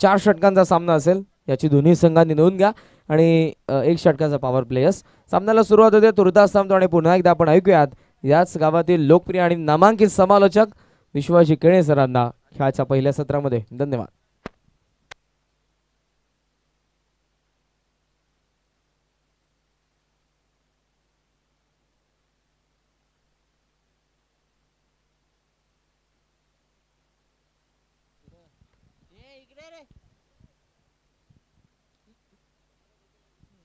4 षटकांचा सामना असेल याची दोन्ही संघांनी नोंद घ्या आणि 1 षटकाचा पॉवर प्लेयर्स. सामन्याला सुरुवात होते तुर्तास थांबतो आणि पुन्हा एकदा आपण ऐकूयात याच गावातील लोकप्रिय आणि नामांकित समालोचक विश्वाजी केणे सरांना खेळाच्या पहिल्या सत्रामध्ये. धन्यवाद.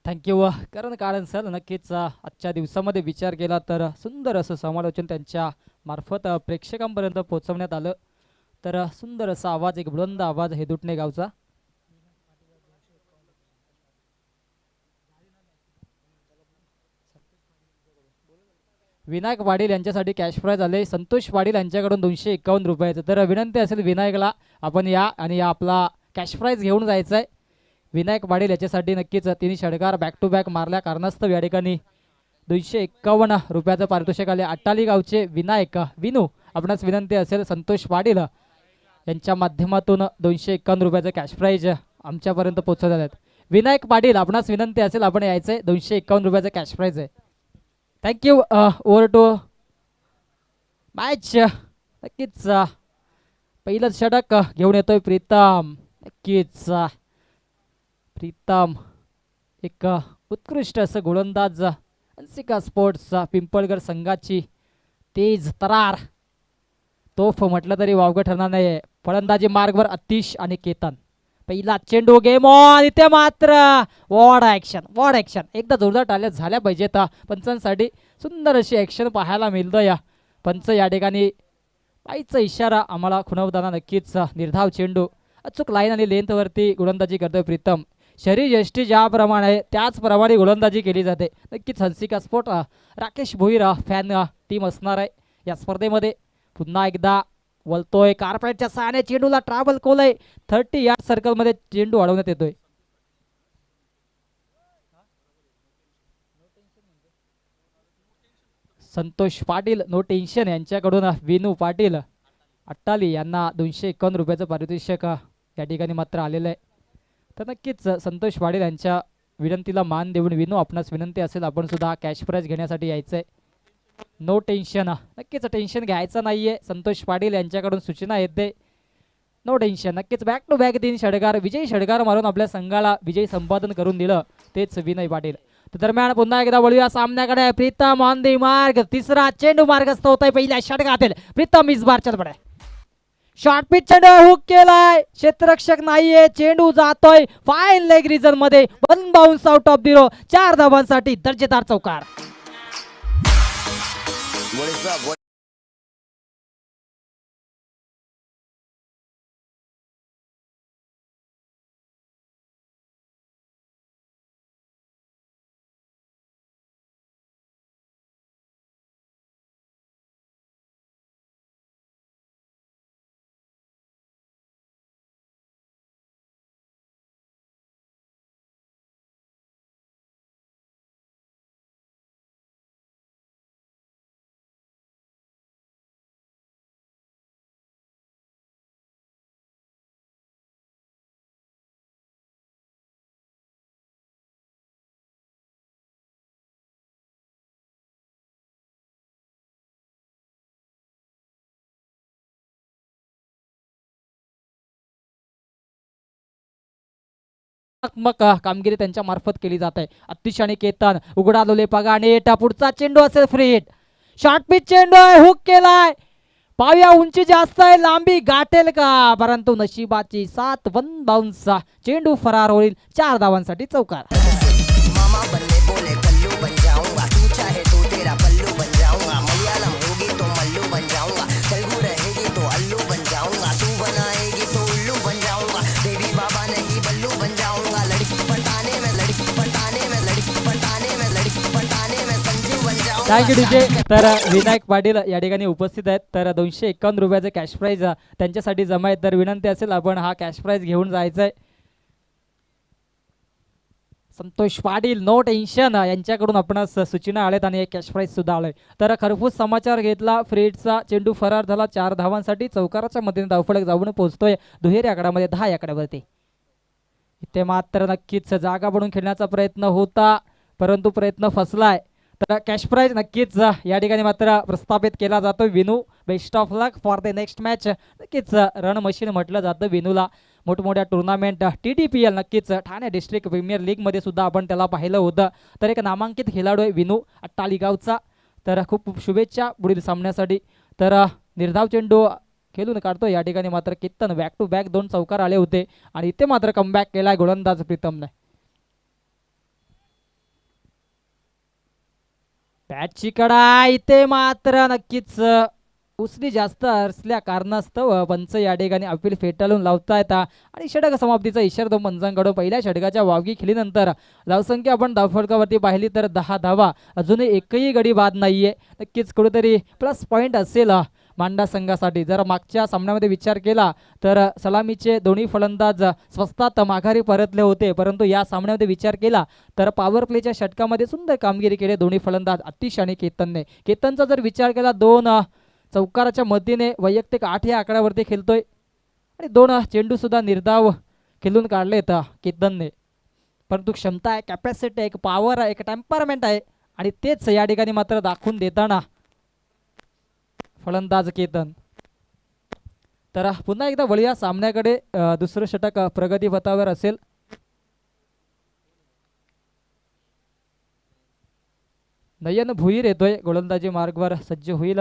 थँक्यू कारण सर. नक्कीच आजच्या दिवसामध्ये विचार केला तर सुंदर असं समालोचन त्यांच्या मार्फत प्रेक्षकांपर्यंत पोहोचवण्यात आलं. तर सुंदर असा आवाज, एक बुलंद आवाज हेदुटणे गावचा. विनायक पाटील यांच्यासाठी कॅश प्राइज आले संतोष पाटील यांच्याकडून 251 रुपयाचं. तर विनंती असेल विनायकला आपण या आणि या आपला कॅश प्राइज घेऊन जायचं आहे. विनायक पाटील याच्यासाठी नक्कीच तिन्ही षटकार बॅक टू बॅक मारल्या कारणास्तव या ठिकाणी 251 रुपयाचं पारितोषिक आले. अट्टाली गावचे विनायक विनू आपणास विनंती असेल संतोष पाटील यांच्या माध्यमातून 251 रुपयाचं कॅश प्राइज आमच्यापर्यंत पोहोचवत आहेत. विनायक पाटील आपणास विनंती असेल आपण यायचं आहे. 251 रुपयाचं कॅश प्राइज आहे. थँक्यू. Over to match. नक्कीच पहिलंच षटक घेऊन येतोय प्रीतम. नक्कीच प्रीतम एक उत्कृष्ट असं गोलंदाज. हंसिका स्पोर्ट्स पिंपळगड संघाची तेज तरार तोफ म्हटलं तरी वावगं ठरणार नाही. फलंदाजी मार्गवर अतिश आणि केतन. पहिला चेंडू गेम ऑन. इथे मात्र वॉड ॲक्शन एकदा जोरदार टाळ्या झाल्या पाहिजेत पंचांसाठी. सुंदर अशी ॲक्शन पाहायला मिळतं. या पंच या ठिकाणी पायचा इशारा आम्हाला खुणवताना नक्कीच निर्धाव चेंडू अचूक लाईन आणि लेंथवरती गोलंदाजी करतोय प्रीतम. शरीर यष्टी ज्याप्रमाणे आहे त्याचप्रमाणे गोलंदाजी केली जाते. नक्कीच Hansika sport Rakesh Bhoir fan team असणार आहे या स्पर्धेमध्ये. पुन्हा एकदा वळतोय कार्पेटच्या सहाय्याने चेंडूला ट्रॅव्हल कोलय 30 यार्ड सर्कलमध्ये चेंडू अडवण्यात येतोय. संतोष पाटील नो टेन्शन यांच्याकडून विनू पाटील अट्टाली यांना 251 रुपयाचं पारितोषिक या ठिकाणी मात्र आलेलं आहे. तर नक्कीच संतोष पाटील यांच्या विनंतीला मान देऊन विनू आपणास विनंती असेल आपण सुद्धा कॅश प्राइज घेण्यासाठी यायचं आहे. No tension. नक्कीच टेन्शन घ्यायचं नाहीये. संतोष पाटील यांच्याकडून सूचना येते. No tension. नक्कीच बॅक टू बॅक 3 षटकार विजयी षटकार मारून आपल्या संघाला विजयी संपादन करून दिलं तेच विनय पाटील. दरम्यान पुन्हा एकदा वळूया सामन्याकडे. प्रीतम ऑन दी मार्ग. तिसरा चेंडू मार्गस्थ होतोय पहिल्या षटकातील. प्रीतम इस बार चल पडे. शॉर्ट पिच चेंडू हुक केलाय. क्षेत्ररक्षक नाहीये. चेंडू जातोय फाईन लेग रिजन मध्ये. 1 बाउन्स आउट ऑफ 0. 4 धावांसाठी दर्जेदार चौकार. कामगिरी त्यांच्या मार्फत केली जात आहे. अतिश आणि केतन उघडा लोले पगाने पुढचा चेंडू असेल फ्री हिट. शॉर्ट पिच चेंडू आहे. हुक केलाय. पाव्या उंची जास्त आहे. लांबी गाठेल का परंतु नशिबाची साथ. 1 बाउन्स. चेंडू फरार होईल. 4 धावांसाठी चौकार. Thank you DJ. तर विनायक पाटील या ठिकाणी उपस्थित आहेत. तर 251 रुपयाचं कॅश प्राइज त्यांच्यासाठी जमा आहे. तर विनंती असेल आपण हा कॅश प्राइज घेऊन जायचं आहे. संतोष पाटील नो टेन्शन यांच्याकडून आपणास सूचना आल्यात आणि कॅश प्राइज सुद्धा आलंय. तर खरपूस समाचार घेतला. फ्रीडचा चेंडू फरार झाला. 4 धावांसाठी चौकाराच्या मदतीने धावफलक जाऊन पोहोचतोय दुहेरी आकड्यामध्ये 10 आकड्यावरती. इथे मात्र नक्कीच जागा बनवून खेळण्याचा प्रयत्न होता, परंतु प्रयत्न फसलाय. तर कॅश प्राइज नक्कीच या ठिकाणी मात्र प्रस्थापित केला जातो. Vinu, best of luck for the next match. नक्कीच रण मशीन म्हटलं जातं विनूला. मोठमोठ्या टुर्नामेंट TTPL नक्कीच ठाणे डिस्ट्रिक्ट प्रीमियर लीगमध्ये सुद्धा आपण त्याला पाहिलं होतं. तर एक नामांकित खेळाडू आहे विनू अट्टाली गावचा. तर खूप खूप शुभेच्छा पुढील सामन्यासाठी. तर निर्धाव चेंडू खेळून काढतो या ठिकाणी मात्र केतन. बॅक टू बॅक 2 चौकार आले होते आणि इथे मात्र कमबॅक केलाय गोलंदाज प्रीतमने. बॅटची कडा इथे मात्र नक्कीच उसळी जास्त असल्या कारणास्तव पंच या ठिकाणी अपील फेटाळून लावतायत आणि षटक समाप्तीचा इशारा तो पंचांकडून. पहिल्या षटकाच्या वावगी खेळीनंतर धावसंख्या आपण धावफलकावरती पाहिली तर 10 धावा, अजूनही एकही गडी बाद नाहीये. नक्कीच कुठेतरी प्लस पॉईंट असेल मांडा संघासाठी. जर मागच्या सामन्यामध्ये विचार केला तर सलामीचे दोन्ही फलंदाज स्वस्तात माघारी परतले होते, परंतु या सामन्यामध्ये विचार केला तर पॉवर प्लेच्या षटकामध्ये सुंदर कामगिरी केली दोन्ही फलंदाज अतिश आणि केतनने. केतनचा जर विचार केला 2 चौकाराच्या मदतीने वैयक्तिक 8 या आकड्यावरती खेळतोय आणि 2 चेंडू सुद्धा निर्धाव खेळून काढलेत केतनने. परंतु क्षमता आहे, कॅपॅसिटी आहे, एक पॉवर आहे, एक टेम्परमेंट आहे आणि तेच या ठिकाणी मात्र दाखवून देताना फलंदाज केतन. तर पुन्हा एकदा वळूया सामन्याकडे. दुसरं षटक प्रगतीपथावर असेल. नयन भुईर येतोय गोलंदाजी मार्गवर सज्ज होईल.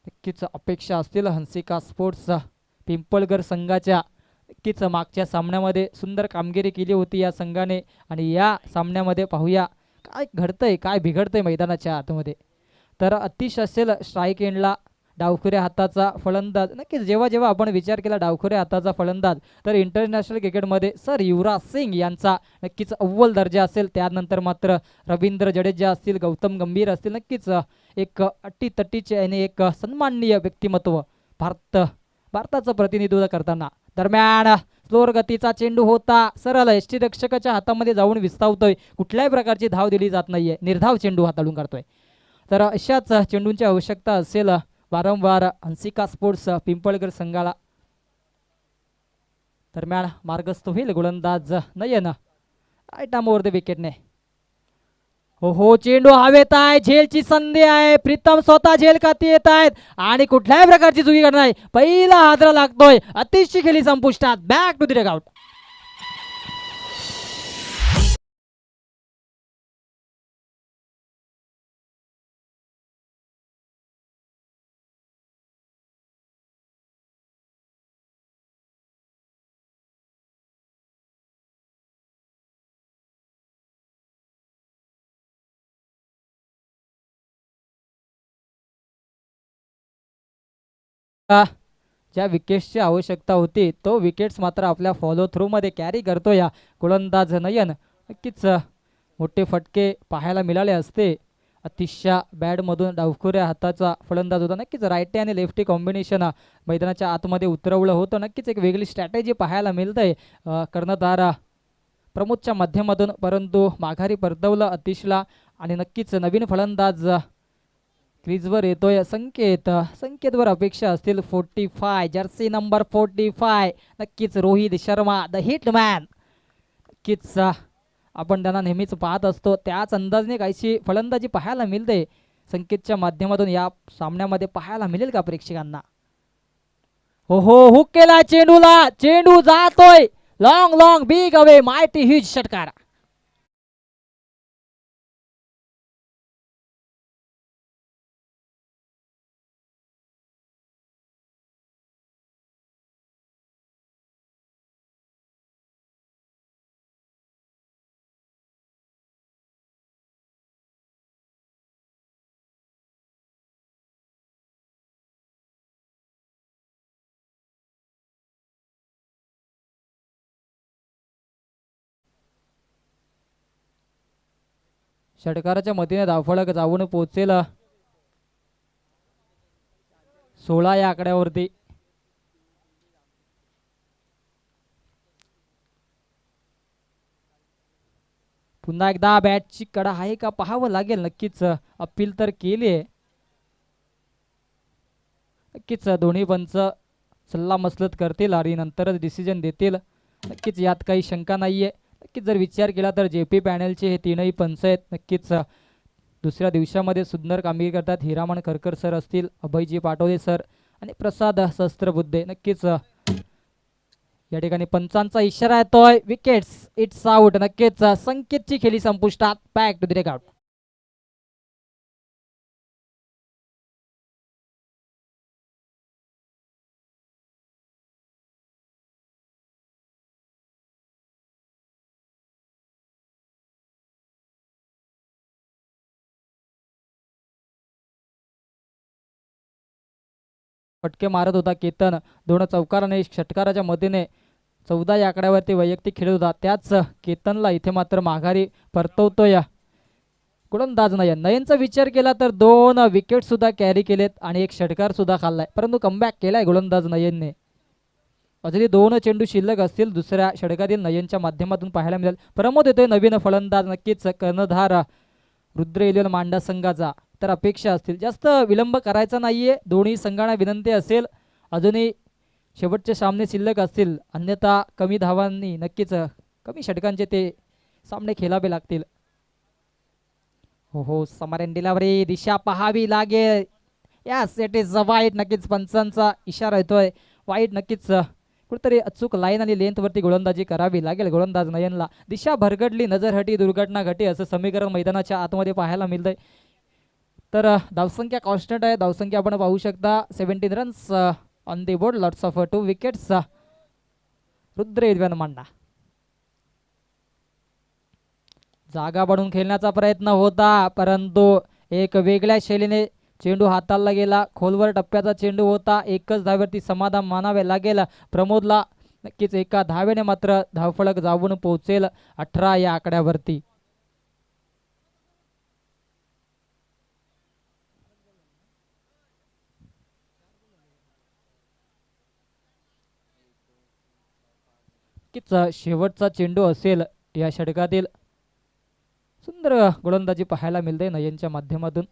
नक्कीच अपेक्षा असतील हंसिका स्पोर्ट्स पिंपळगर संघाच्या. नक्कीच मागच्या सामन्यामध्ये सुंदर कामगिरी केली होती या संघाने आणि या सामन्यामध्ये पाहूया काय घडतंय, काय बिघडतंय मैदानाच्या आतमध्ये. तर अतिश असेल स्ट्राईक एंडला डावखुऱ्या हाताचा फलंदाज. नक्कीच जेव्हा जेव्हा आपण विचार केला डावखुऱ्या हाताचा फलंदाज तर इंटरनॅशनल क्रिकेटमध्ये सर युवराज सिंग यांचा नक्कीच अव्वल दर्जा असेल. त्यानंतर मात्र रवींद्र जडेजा असतील, गौतम गंभीर असतील. नक्कीच एक अट्टीतट्टीचे आणि एक सन्माननीय व्यक्तिमत्व भारताचं प्रतिनिधित्व करताना. दरम्यान स्लोअर गतीचा चेंडू होता, सरळ यष्टीरक्षकाच्या हातामध्ये जाऊन विस्तावतोय. कुठल्याही प्रकारची धाव दिली जात नाहीये, निर्धाव चेंडू हाताळून काढतोय. तर अशाच चेंडूंची आवश्यकता असेल वारंवार हंसिका स्पोर्ट्स पिंपळगर संघाला. दरम्यान मार्गस्थ होईल गोलंदाज नयन राईट आर्म ओव्हर द विकेटने. हो चेंडू हवेत आहे, झेलची संधी आहे. प्रीतम स्वतः झेल खाती येत आहेत आणि कुठल्याही प्रकारची चुकी करणार नाही. पहिला हादरा लागतोय, अतिशय खेळी संपुष्टात. Back to the dugout. ज्या विकेट्सची आवश्यकता होती तो विकेट्स मात्र आपल्या फॉलो थ्रू मध्ये कॅरी करतो या गोलंदाज नयन. नक्कीच मोठे फटके पाहायला मिळाले असते. अतिशय बॅडमधून डावखुऱ्या हाताचा फलंदाज होता. नक्कीच राईटी आणि लेफ्टी कॉम्बिनेशन मैदानाच्या आतमध्ये उतरवलं होतं. नक्कीच एक वेगळी स्ट्रॅटेजी पाहायला मिळतंय कर्णधार प्रमोदच्या माध्यमातून, परंतु माघारी परतवलं अतिशला आणि नक्कीच नवीन फलंदाज क्रीजवर येतोय संकेतवर अपेक्षा असतील 45 जर्सी नंबर 45. नक्कीच रोहित शर्मा द हिटमॅन. नक्कीच आपण त्यांना नेहमीच पाहत असतो त्याच अंदाजने काहीशी फलंदाजी पाहायला मिळते संकेतच्या माध्यमातून. या सामन्यामध्ये पाहायला मिळेल का प्रेक्षकांना? हो हुक केला चेंडूला, चेंडू जातोय long long big away mighty huge षटकार. षटकाराच्या मतीने धावफलक जाऊन पोहोचेल 16 या आकड्यावरती. पुन्हा एकदा बॅटची कडा आहे का पाहावं लागेल. नक्कीच अपील तर केली आहे. नक्कीच दोन्ही पंच सल्ला मसलत करतील आणि नंतरच डिसिजन देतील. नक्कीच यात काही शंका नाहीये. नक्कीच जर विचार केला तर JP पॅनलचे हे तीनही पंच आहेत. नक्कीच दुसऱ्या दिवसामध्ये सुंदर कामगिरी करतात. हिरामण करकर सर असतील, अभयजी पाटोले सर आणि प्रसाद सहस्त्रबुद्धे. नक्कीच या ठिकाणी पंचांचा इशारा येतोय, विकेट्स, इट्स आउट. नक्कीच संकेतची खेळी संपुष्टात. बॅक टू द रेकआउट. फटके मारत होता केतन, दोन चौकार आणि षटकाराच्या मदतीने 14 या आकड्यावरती वैयक्तिक खेळत होता. त्याच केतनला इथे मात्र माघारी परतवतोय गोलंदाज नयन. नयनचा विचार केला तर 2 विकेट सुद्धा कॅरी केलेत आणि एक षटकार सुद्धा खाल्लाय, परंतु कमबॅक केलाय गोलंदाज नयनने. अजूनही 2 चेंडू शिल्लक असतील दुसऱ्या षटकातील नयनच्या माध्यमातून पाहायला मिळेल. प्रमोद येतोय नवीन फलंदाज. नक्कीच कर्णधार रुद्र इलेवन मांडा संघाचा. तर अपेक्षा असतील, जास्त विलंब करायचा नाहीये. दोन्ही संघांना विनंती असेल, अजूनही शेवटचे सामने शिल्लक असतील, अन्यथा कमी धावांनी नक्कीच कमी षटकांचे ते सामने खेळावे लागतील. हो समरेन डिलावरी, दिशा पाहावी लागेल. यस, इट इज वाईट. नक्कीच पंचांचा इशारा येतोय वाईट. नक्कीच कुठेतरी अचूक लाईन आणि लेंथवरती गोलंदाजी करावी लागेल गोलंदाज नयनला. दिशा भरगडली, नजर हटी, दुर्घटना घटी असं समीकरण मैदानाच्या आतमध्ये पाहायला मिळतंय. तर धावसंख्या कॉन्स्टंट आहे. धावसंख्या आपण पाहू शकता 17 runs on the board, lots of 2 wickets. Rudra eleven मांडा जागा बनवून खेळण्याचा प्रयत्न होता, परंतु एक वेगळ्या शैलीने चेंडू हाताळला गेला. खोलवर टप्प्याचा चेंडू होता. एकच धावेवरती समाधान मानावे लागेल प्रमोदला. नक्कीच एका धावेने मात्र धावफलक जाऊन पोहोचेल 18 या आकड्यावरती. नक्कीच शेवटचा चेंडू असेल या षटकातील. सुंदर गोलंदाजी पाहायला मिळते नयनच्या माध्यमातून.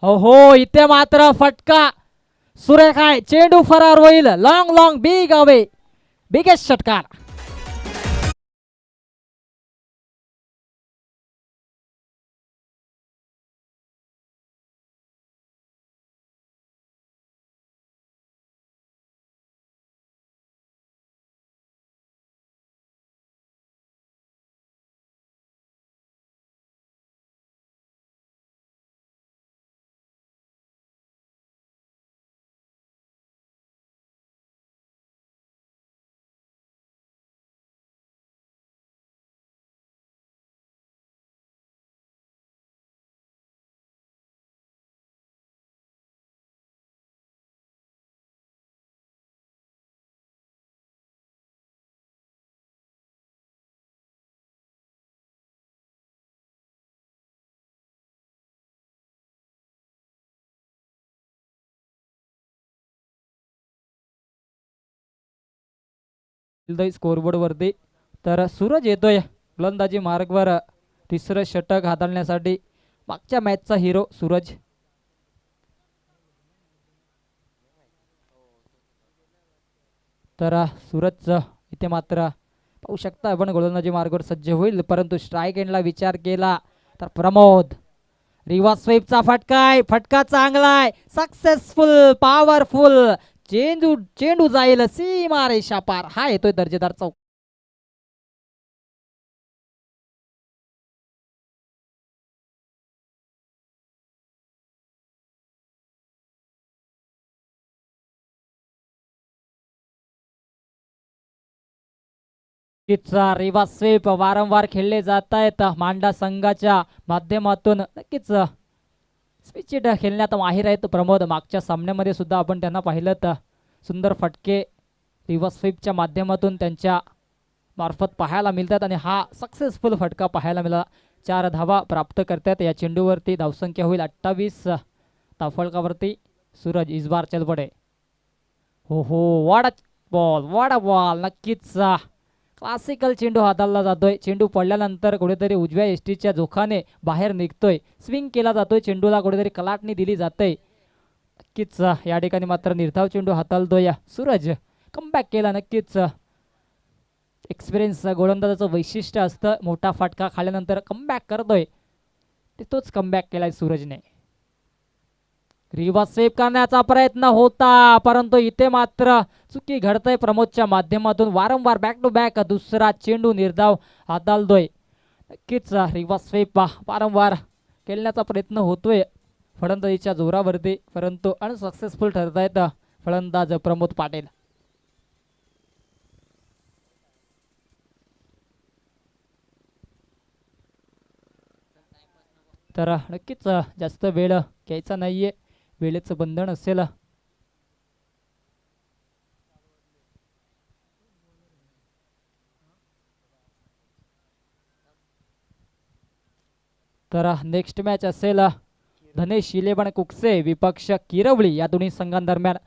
हो इथे मात्र फटका सुरेख आहे. चेंडू फरार होईल. Long long big away, biggest षटकार. स्कोरबोर्ड वरती तर सूरज येतोय गोलंदाजी मार्गवर तिसरं षटक हाताळण्यासाठी. मागच्या मॅचचा हिरो सूरज. तर सूरज इथे मात्र पाहू शकता आपण गोलंदाजी मार्गावर सज्ज होईल, परंतु स्ट्राईक एंडला विचार केला तर प्रमोद. रिव्हर्स स्वीपचा फटका, फटका चांगला आहे, सक्सेसफुल, पॉवरफुल. चेंडू जाईल सीमा रेषा पार. हा येतोय दर्जेदार चौक. रिव्हर्स स्वीप वारंवार खेळले जात आहेत मांडा संघाच्या माध्यमातून. नक्कीच स्पिचिट खेळण्यात माहीर आहेत प्रमोद. मागच्या सामन्यामध्ये सुद्धा आपण त्यांना पाहिलं तर सुंदर फटके रिव्हर्स स्वीपच्या माध्यमातून त्यांच्या मार्फत पाहायला मिळतात आणि हा सक्सेसफुल फटका पाहायला मिळाला. 4 धावा प्राप्त करतात या चेंडूवरती. धावसंख्या होईल 28. धावफलकावरती सूरज इस बार चल पडे. हो वाडा बॉल. नक्कीच क्लासिकल चेंडू हाताळला जातोय. चेंडू पडल्यानंतर कुठेतरी उजव्या एसटीच्या जोखाने बाहेर निघतोय. स्विंग केला जातोय चेंडूला, कुठेतरी कलाटणी दिली जाते. नक्कीच या ठिकाणी मात्र निर्धाव चेंडू हाताळतोय सूरज. कमबॅक केला. नक्कीच एक्सपिरियन्स गोलंदाजाचं वैशिष्ट्य असतं, मोठा फटका खाल्यानंतर कमबॅक करतोय, ते तोच कमबॅक केलाय सूरजने. रिव्हर्स स्वीप करण्याचा प्रयत्न होता, परंतु इथे मात्र चुकी घडतंय प्रमोदच्या माध्यमातून. वारंवार बॅक टू बॅक दुसरा चेंडू निर्धाव हाताळतोय. नक्कीच रिव्हर्स स्वीप वारंवार खेळण्याचा प्रयत्न होतोय फलंदाजीच्या जोरावरती, परंतु अनसक्सेसफुल ठरतायत फलंदाज प्रमोद पाटील. तर नक्कीच जास्त वेळ घ्यायचा नाहीये, वेळेचं बंधन असेल. तर नेक्स्ट मॅच असेल धनेश इलेवन कुकसे विपक्ष किरवली या दोन्ही संघांदरम्यान.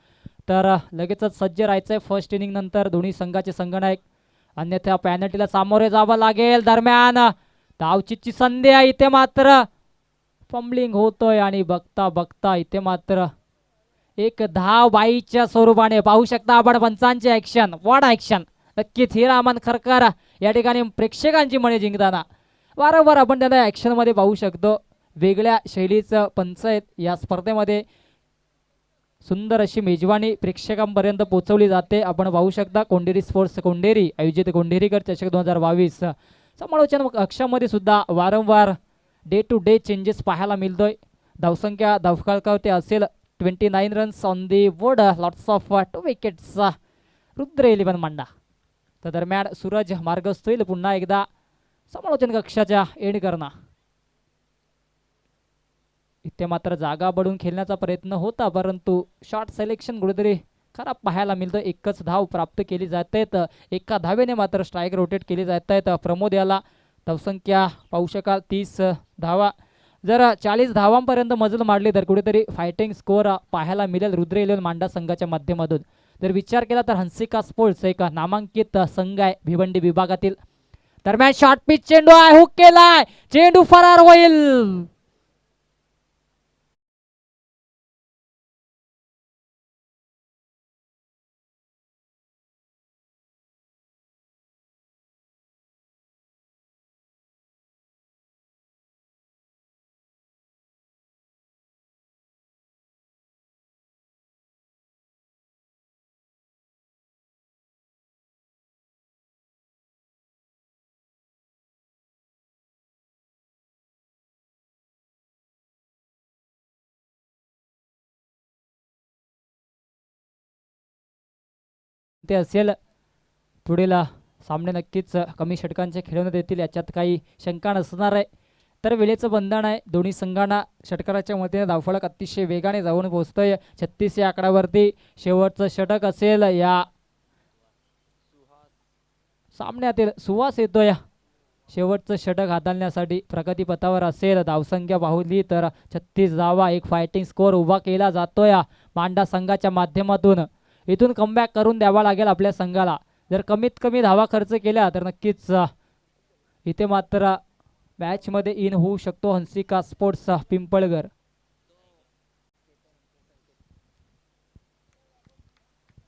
तर लगेचच सज्ज राहायचंय फर्स्ट इनिंग नंतर दोन्ही संघाचे संघनायक, अन्यथा पॅनल्टीला सामोरे जावं लागेल. दरम्यान धावचीची संधी आहे, इथे मात्र फंबलिंग होतोय आणि बघता बघता इथे मात्र एक धाव बाईच्या स्वरूपाने पाहू शकता आपण पंचांची ऍक्शन. What action. नक्कीच हिरामन खरकर या ठिकाणी प्रेक्षकांची मने जिंकताना वारंवार आपण त्यांना ऍक्शन मध्ये पाहू शकतो. वेगळ्या शैलीचं पंच आहेत या स्पर्धेमध्ये. सुंदर अशी मेजवानी प्रेक्षकांपर्यंत पोहोचवली जाते. आपण पाहू शकता कोंडेरी स्पोर्ट्स कोंडेरी आयोजित कोंडेरीकर चषक 2022 समालोचन कक्षामध्ये सुद्धा वारंवार डे टू डे चेंजेस पाहायला मिळतोय. धावसंख्या धावफलकावरती असेल 29 runs on the board, lots of 2 wickets. Rudra eleven मांडा. तर दरम्यान सूरज मार्गस्थ होईल पुन्हा एकदा समालोचन कक्षाच्या एंड करणं. इथे मात्र जागा बढून खेळण्याचा प्रयत्न होता, परंतु शॉट सिलेक्शन कुठेतरी खराब पाहायला मिळतं. एकच धाव प्राप्त केली जात आहेत, एका धावेने मात्र स्ट्राईक रोटेट केली जात आहेत. प्रमोद याला धावसंख्या पाहू शकाल 30 धावा. जर 40 धावांपर्यंत मजल मारली तर कुठेतरी फायटिंग स्कोअर पाहायला मिळेल रुद्र इलेवन मांडा संघाच्या माध्यमातून. जर विचार केला तर हंसिका स्पोर्ट्स एक नामांकित संघ आहे भिवंडी विभागातील. दरम्यान शॉर्ट पिच चेंडू आहे, हुक केलाय, चेंडू फरार होईल. ते असेल पुढील सामने नक्कीच कमी षटकांचे खेळवण्यात येतील, याच्यात काही शंका नसणार आहे. तर वेळेचं बंधन आहे, दोन्ही संघांना षटकाराच्या मदतीने धावफलक अतिशय वेगाने जाऊन पोहोचतोय 36 या आकड्यावरती. शेवटचं षटक असेल या सामन्यातील. सुहास येतोय शेवटचं षटक हाताळण्यासाठी, प्रगतीपथावर असेल. धावसंख्या पाहिली तर 36 धावा, एक फायटिंग स्कोअर उभा केला जातोय मांडा संघाच्या माध्यमातून. इथून कमबॅक करून द्यावा लागेल आपल्या संघाला. जर कमीत कमी धावा खर्च केल्या तर नक्कीच इथे मात्र मॅच मध्ये इन होऊ शकतो हंसिका स्पोर्ट्स पिंपळगर.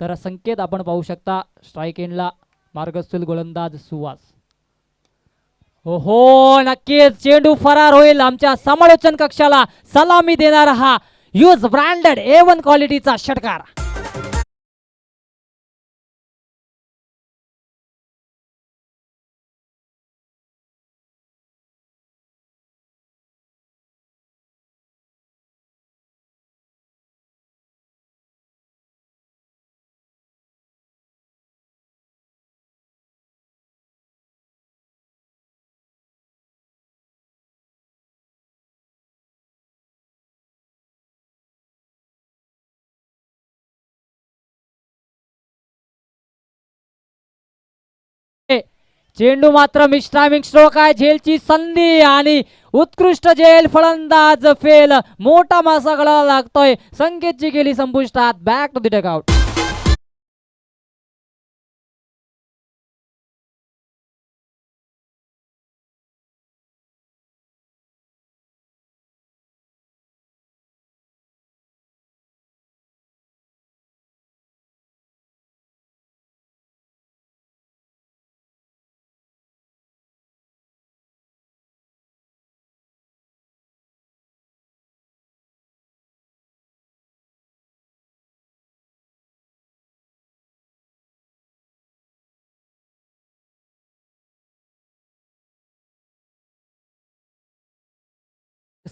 तर संकेत आपण पाहू शकता स्ट्राईक एंडला मार्गस्थूल गोलंदाज सुहास. हो नक्कीच चेंडू फरार होईल. आमच्या समालोचन कक्षाला सलामी देणारा हा यूज ब्रँडेड A1 क्वालिटीचा षटकार. चेंडू मात्र मिस्ट्रामिंग स्ट्रोक आहे, झेलची संधी आणि उत्कृष्ट झेल, फलंदाज फेल. मोठा मासा गळाला लागतोय. संकेतची गेली संपुष्टात. Back to the dugout.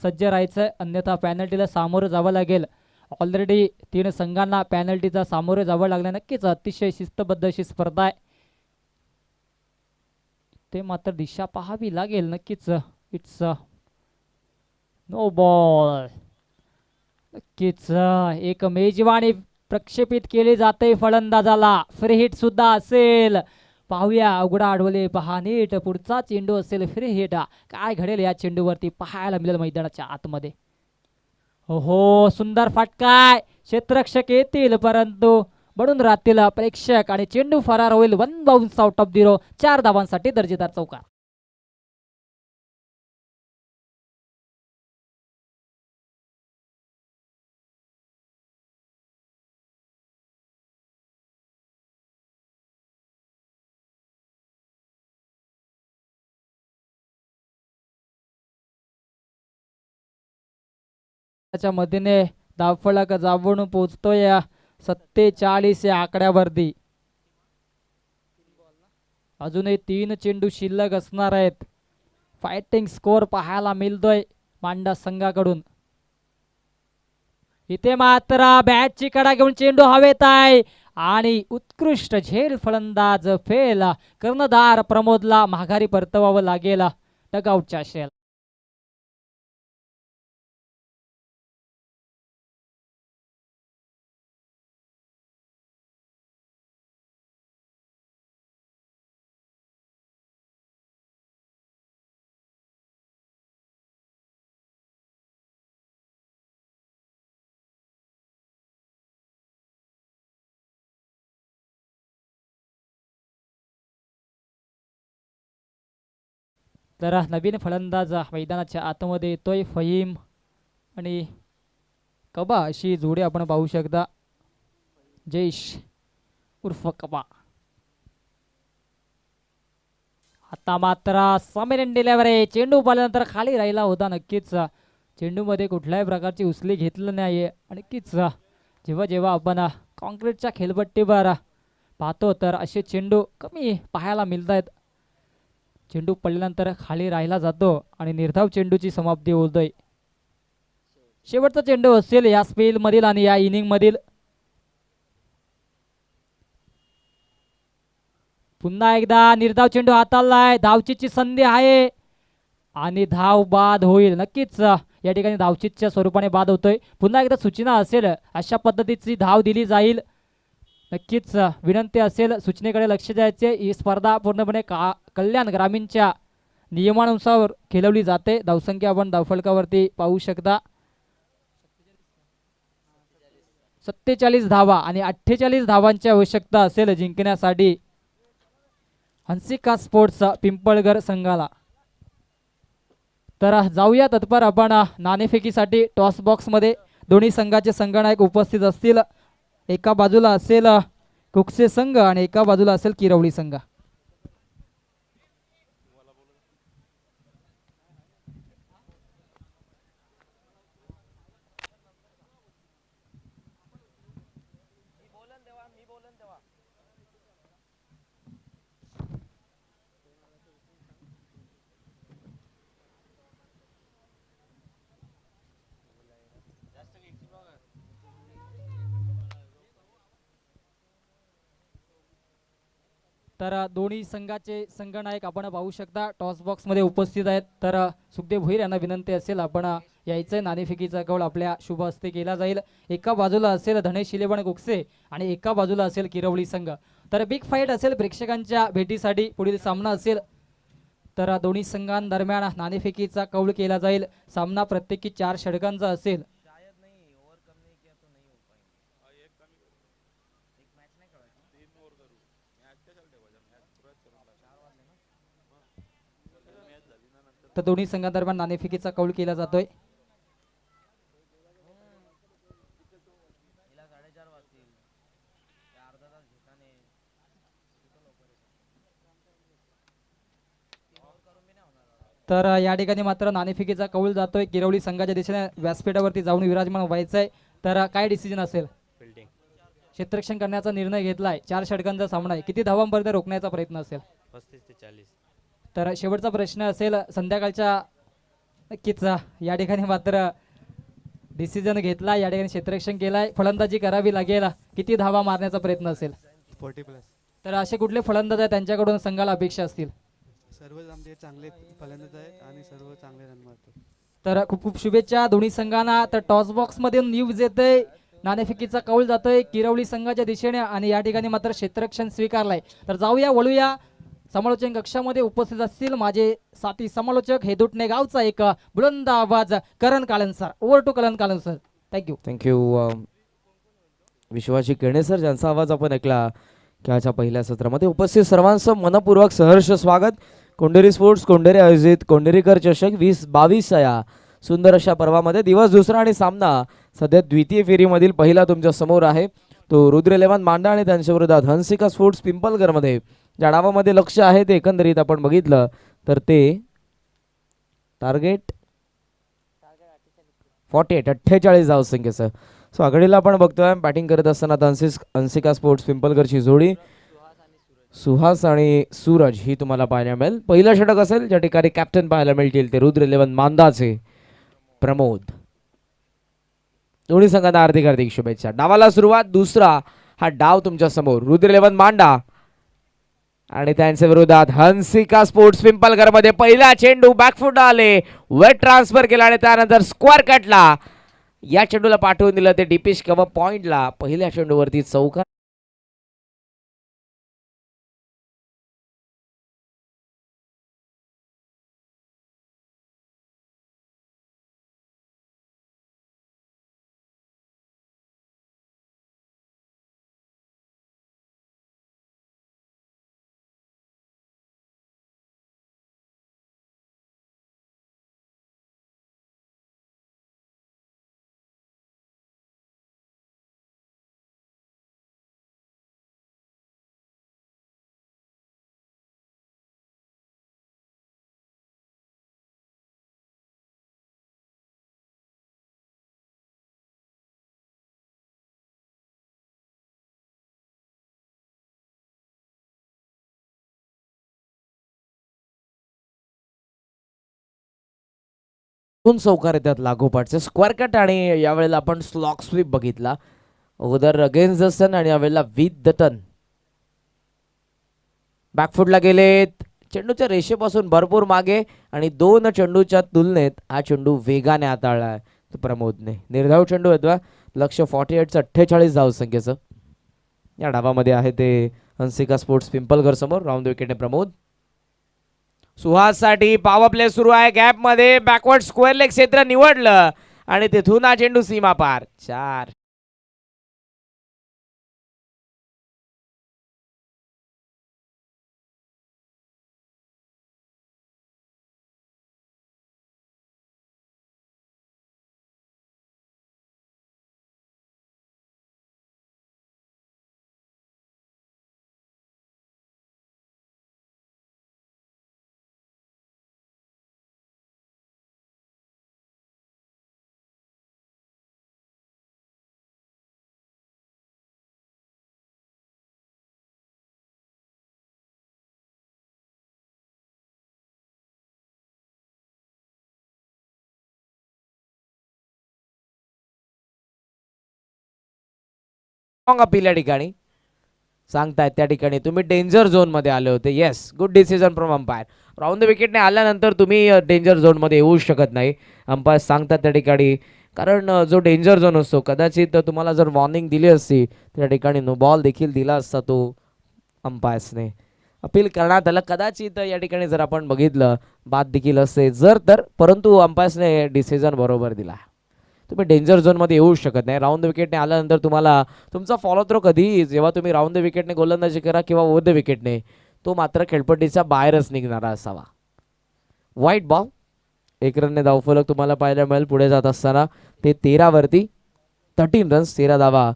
सज्ज राहायचं, अन्यथा पॅनल्टीला सामोरं जावं लागेल. ऑलरेडी 3 संघांना पॅनल्टीचा सामोरं जावं लागलं. नक्कीच अतिशय शिस्तबद्ध अशी स्पर्धा आहे. ते मात्र दिशा पाहावी लागेल. नक्कीच इट्स नो बॉल. नक्कीच एक मेजवानी प्रक्षेपित केली जाते फलंदाजाला. फ्री हिट सुद्धा असेल. पाहूया अवघडा आडवले पहा नीट. पुढचा चेंडू असेल फ्री हिट. काय घडेल या चेंडूवरती पाहायला मिळेल मैदानाच्या आतमध्ये. हो सुंदर फटकाय. क्षेत्ररक्षक येतील परंतु बनून राहतील प्रेक्षक आणि चेंडू फरार होईल. 1 बाउन्स आउट ऑफ 0. 4 धावांसाठी दर्जेदार चौकार. त्याच्या मदतीने धावफलक जाऊन पोहोचतोय 47 या आकड्यावरती. अजूनही 3 चेंडू शिल्लक असणार आहेत. फायटिंग स्कोर पाहायला मिळतोय मांडा संघाकडून. इथे मात्र बॅटची कडा घेऊन चेंडू हवेत आहे आणि उत्कृष्ट झेल फलंदाज फेल. कर्णधार प्रमोदला माघारी परतवावं लागेल डगआउटच्या शेल. तर नवीन फलंदाज मैदानाच्या आतमध्ये येतोय फहीम आणि कबा अशी जोडी आपण पाहू शकता. जयेश उर्फ कबा. आता मात्र समीरन डिलेवर आहे. चेंडू पाहिल्यानंतर खाली राहिला होता. नक्कीच चेंडूमध्ये कुठल्याही प्रकारची उचली घेतलं नाही. आणि नक्कीच जेव्हा जेव्हा आपण कॉन्क्रीटच्या खेळपट्टीवर पाहतो तर असे चेंडू कमी पाहायला मिळत आहेत. चेंडू पडल्यानंतर खाली राहिला जातो आणि निर्धाव चेंडूची समाप्ती होतोय. शेवटचा चेंडू असेल या स्पेल मधील आणि या इनिंग मधील. पुन्हा एकदा निर्धाव चेंडू हाताळलाय. धावचीची संधी आहे आणि धाव बाद होईल. नक्कीच या ठिकाणी धावचीच्या स्वरूपाने बाद होतोय. पुन्हा एकदा सूचना असेल अशा पद्धतीची धाव दिली जाईल. नक्कीच विनंती असेल सूचनेकडे लक्ष द्यायचे. ही स्पर्धा पूर्णपणे कल्याण ग्रामीणच्या नियमानुसार खेळवली जाते. धावसंख्या आपण धावफलकावरती पाहू शकता. 47 धावा आणि 48 धावांची आवश्यकता असेल जिंकण्यासाठी हंसिका स्पोर्ट्स पिंपळगर संघाला. तर जाऊया तत्पर आपण नाणेफेकीसाठी. टॉस बॉक्स मध्ये दोन्ही संघाचे संघनायक उपस्थित असतील. एका बाजूला असेल कुकसे संघ आणि एका बाजूला असेल किरवली संघ. तर दोन्ही संघाचे संघनायक आपण पाहू शकता टॉस बॉक्स मध्ये उपस्थित आहेत. तर सुखदेव भोईर यांना विनंती असेल आपण यायचं नाणेफेकीचा कौल आपल्या शुभ हस्ते केला जाईल. एका बाजूला असेल धनेश शिलेबण गोक्से आणि एका बाजूला असेल किरवली संघ. तर बिग फाईट असेल प्रेक्षकांच्या भेटीसाठी. पुढील सामना असेल तर दोन्ही संघांदरम्यान नाणेफेकीचा कौल केला जाईल. सामना प्रत्येकी 4 षटकांचा असेल. तर दोन्ही संघांदरम्यान नाणेफेकीचा कौल केला जातोय. तर या ठिकाणी मात्र नाणेफेकीचा कौल जातोय. किरवली संघाच्या दिशेने व्यासपीठावरती जाऊन विराजमान व्हायचंय. तर काय डिसिजन असेल? क्षेत्ररक्षण करण्याचा निर्णय घेतलाय. 4 षटकांचा सामना आहे. किती धावांपर्यंत रोखण्याचा प्रयत्न असेल? 35 ते 40. तर शेवटचा प्रश्न असेल संध्याकाळच्या नक्कीच या ठिकाणी मात्र डिसिजन घेतला, या ठिकाणी क्षेत्ररक्षण केलाय, फलंदाजी करावी लागेल. किती धावा मारण्याचा प्रयत्न असेल? 40 प्लस. तर असे कुठले फलंदाज आहेत त्यांच्याकडून संघाला अपेक्षा असतील? सर्वच आमचे चांगले फलंदाज आहेत आणि सर्व चांगले रन मारतात. तर खूप खूप शुभेच्छा दोन्ही संघांना. तर टॉस बॉक्स मध्ये न्यूज येते, नाणेफेकीचा कौल जातोय किरवली संघाच्या दिशेने आणि या ठिकाणी मात्र क्षेत्ररक्षण स्वीकारलंय. तर जाऊया वळूया समालोचन कक्षामध्ये उपस्थित असतील माझे साथी समालोचक. हे दुटणे गावचा एक बुलंद आवाज Karan Kalan sir. Over to Karan Kalan sir. Thank you. Thank you. विश्वाची केणे सर, ज्यांचा आवाज आपण ऐकला खेळाच्या पहिल्या सत्रामध्ये. उपस्थित सर्वांचं मनपूर्वक सहर्ष स्वागत. कोंढेरी स्पोर्ट्स कोंढेरी आयोजित कोंढेरीकर चषक 2022 या सुंदर अशा पर्वामध्ये दिवस दुसरा आणि सामना सध्या द्वितीय फेरीमधील पहिला तुमच्या समोर आहे. तो रुद्र 11 मांडा आणि त्यांच्या विरोधात हंसिका स्पोर्ट्स पिंपलगरमध्ये ज्या डावामध्ये लक्ष आहे ते एकंदरीत आपण बघितलं तर ते टार्गेट 48 धावसंख्येचं. सो आघाडीला आपण बघतोय बॅटिंग करत असताना हंसिका स्पोर्ट्स पिंपलगरची जोडी सुहास आणि सूरज ही तुम्हाला पाहायला मिळेल. पहिलं षटक असेल ज्या ठिकाणी कॅप्टन पाहायला मिळतील ते रुद्र 11 मांदाचे प्रमोद. दोन्ही संघांना हार्दिक हार्दिक शुभेच्छा. डावाला सुरुवात. दुसरा हा डाव तुमच्या समोर. रुद्र 11 मांडा आणि त्यांच्या विरोधात हंसिका स्पोर्ट्स पिंपलगर मध्ये पहिला चेंडू बॅकफुट आले, वेट ट्रान्सफर केला आणि त्यानंतर स्क्वेअर कटला. या चेंडूला पाठवून दिलं ते डीपिश कव्हर पॉइंटला. पहिल्या चेंडूवरती चौकार. दोन चौकार येतात लागोपाठचे. स्क्वेअर कट आणि यावेळेला आपण स्लॉक स्वीप बघितला. उदर अगेन्स्ट द सन आणि यावेळेला विथ द टन. बॅकफुटला गेलेत. चेंडूच्या रेषेपासून भरपूर मागे आणि दोन चेंडूच्या तुलनेत हा चेंडू वेगाने हाताळलाय प्रमोदने. निर्धाव चेंडू येतोय. लक्ष 48 धावसंख्येचं या डावामध्ये आहे ते हंसिका स्पोर्ट्स पिंपलगर समोर. राऊंड विकेटने प्रमोद. सुहास साठी पॉवर प्ले सुरू आहे. गॅप मध्ये बॅकवर्ड स्क्वेअर लेग क्षेत्र निवडलं आणि तिथून हा चेंडू सीमा पार. 4. अपील या ठिकाणी सांगतायत त्या ठिकाणी तुम्ही डेंजर झोन मध्ये आले होते. Yes, good decision from umpire. Round the विकेटने आल्यानंतर तुम्ही डेंजर झोन मध्ये येऊ शकत नाही अंपायर सांगतात त्या ठिकाणी. कारण जो डेंजर झोन असतो कदाचित तुम्हाला जर वॉर्निंग दिली असती त्या ठिकाणी नो बॉल देखील दिला असता तो अंपायर्सने. अपील करण्यात आलं. कदाचित या ठिकाणी जर आपण बघितलं बाद देखील असते जर तर, परंतु अंपायर्सने डिसिजन बरोबर दिला. तुम्ही डेंजर झोनमध्ये येऊ शकत नाही. राऊंड द विकेटने आल्यानंतर तुम्हाला तुमचा फॉलो थ्रो कधी जेव्हा तुम्ही राऊंड द विकेटने गोलंदाजी करा किंवा ओव्हर द विकेटने तो मात्र खेळपट्टीच्या बाहेरच निघणारा असावा. वाईट बॉल. 1 रनने धावफलक तुम्हाला पाहायला मिळेल पुढे जात असताना. ते 13 वरती 13 रन्स 13 धावा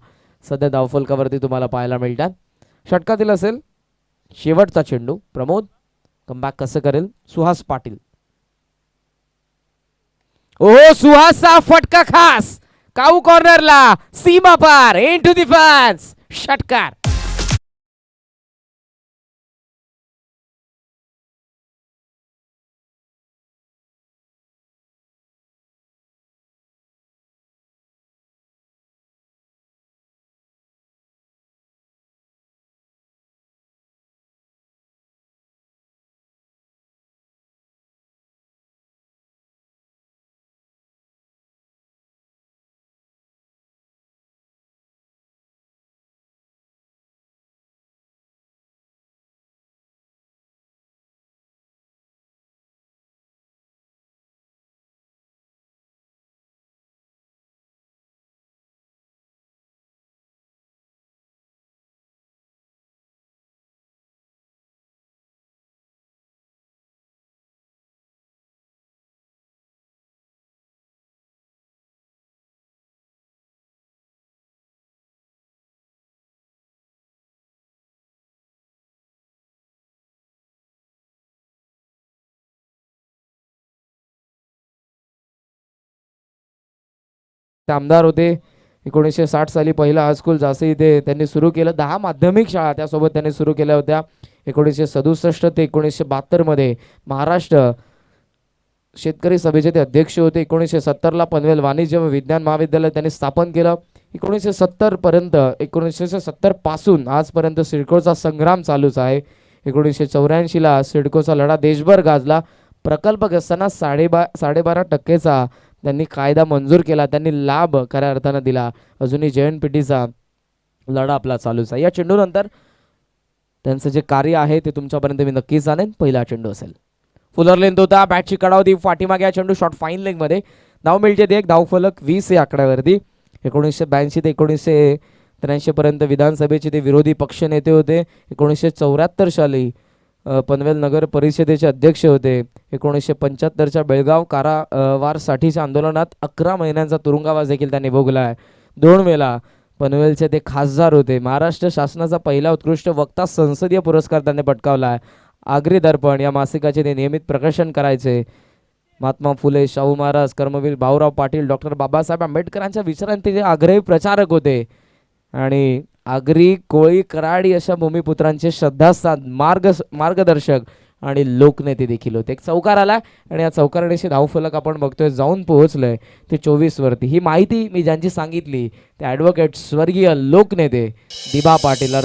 सध्या धावफलकावरती तुम्हाला पाहायला मिळतात. षटकातील असेल शेवटचा चेंडू. प्रमोद कमबॅक कसं करेल? सुहास पाटील. ओहो, सुहासचा फटका खास काऊ कॉर्नरला सीमा पार. Into the fans. षटकार. ते आमदार होते. 1960 साली पहिला हायस्कूल झाशी इथे त्यांनी सुरू केलं. 10 माध्यमिक शाळा त्यासोबत त्यांनी सुरू केल्या होत्या. 1967 ते 1972 मध्ये महाराष्ट्र शेतकरी सभेचे ते अध्यक्ष होते. 1970ला पनवेल वाणिज्य व विज्ञान महाविद्यालय त्यांनी स्थापन केलं. 1970 पर्यंत 1970 पासून आजपर्यंत सिडकोचा संग्राम चालूच आहे. 1984ला सिडकोचा लढा देशभर गाजला. प्रकल्पग्रस्तांना 12.5% त्यांनी कायदा मंजूर केला. त्यांनी लाभ खऱ्या अर्थानं दिला. अजूनही JNPTचा लढा आपला चालूच आहे. या चेंडूनंतर त्यांचं जे कार्य आहे ते तुमच्यापर्यंत मी नक्कीच आणेन. पहिला चेंडू असेल. फुलर लेंथ होता. बॅटची कडावती पाठीमागे. चेंडू शॉट फाईन लेग मध्ये. धाव मिळते एक धाव फलक 20 या आकड्यावरती. 1982 ते 1983 पर्यंत विधानसभेचे ते विरोधी पक्ष नेते होते. 1974 साली पनवेल नगर परिषदेचे अध्यक्ष होते. 1975च्या बेळगाव कारावारसाठीच्या आंदोलनात 11 महिन्यांचा तुरुंगवास देखील त्यांनी भोगला आहे. 2 वेळा पनवेलचे ते खासदार होते. महाराष्ट्र शासनाचा पहिला उत्कृष्ट वक्ता संसदीय पुरस्कार त्यांनी पटकावला आहे. आगरी दर्पण या मासिकाचे ते नियमित प्रकाशन करायचे. महात्मा फुले, शाहू महाराज, कर्मवीर भाऊराव पाटील, डॉक्टर बाबासाहेब आंबेडकरांच्या विचारांचे ते आग्रही प्रचारक होते. आणि आगरी, कोळी, कराडी अशा भूमिपुत्रांचे श्रद्धास्थान, मार्गदर्शक आणि लोकनेते देखील होते. एक चौकार आला आणि या चौकारानेशी धावफलक आपण बघतोय जाऊन पोहोचलंय ते 24 वरती. ही माहिती मी ज्यांची सांगितली ते ॲडव्होकेट स्वर्गीय लोकनेते दिबा पाटील.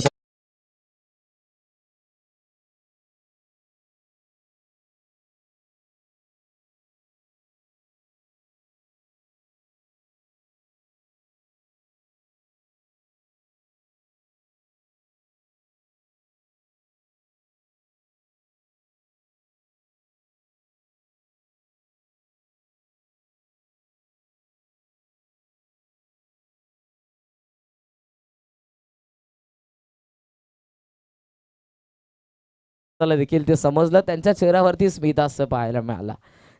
देखील ते समजलं. त्यांच्या चेहऱ्यावरती स्मितहास्य पाहायला मिळाला.